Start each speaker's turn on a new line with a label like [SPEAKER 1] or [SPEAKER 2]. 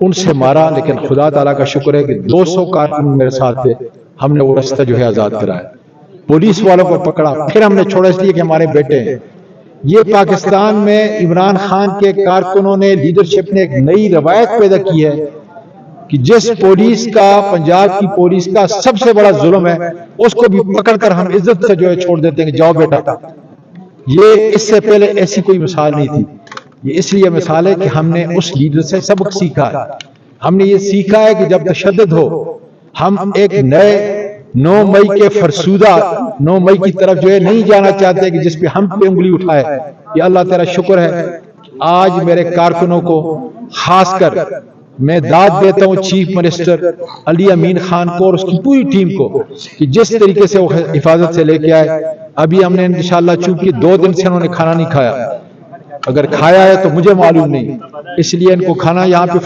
[SPEAKER 1] ان سے مارا، لیکن خدا تعالیٰ کا شکر ہے کہ 200 کارکن میرے ساتھ تھے، ہم نے وہ رستہ جو ہے آزاد کرایا، پولیس والوں کو پکڑا، پھر ہم نے چھوڑا اس لیے کہ ہمارے بیٹے ہیں۔ یہ پاکستان میں عمران خان کے کارکنوں نے، لیڈرشپ نے ایک نئی روایت پیدا کی ہے کہ جس پولیس کا، پنجاب کی پولیس کا سب سے بڑا ظلم ہے، اس کو بھی پکڑ کر ہم عزت سے جو ہے چھوڑ دیتے ہیں کہ جاؤ بیٹا۔ یہ اس سے پہلے ایسی کوئی مثال نہیں تھی۔ یہ اس لیے مثال ہے کہ ہم نے اس لیڈر سے سبق سیکھا ہے۔ ہم نے یہ سیکھا ہے کہ جب تشدد ہو، ہم ایک نئے 9 مئی کے فرسودہ 9 مئی کی طرف جو ہے نہیں جانا چاہتے کہ جس پہ ہم پہ انگلی اٹھائے۔ یہ اللہ تعالیٰ شکر ہے، آج میرے کارکنوں کو، خاص کر میں داد دیتا ہوں چیف منسٹر علی امین خان کو اور اس کی پوری ٹیم کو کہ جس طریقے سے وہ حفاظت سے لے کے آئے۔ ابھی ہم نے انشاءاللہ، چونکہ 2 دن سے انہوں نے کھانا نہیں کھایا، اگر کھایا ہے تو مجھے معلوم نہیں، اس لیے ان کو کھانا یہاں پہ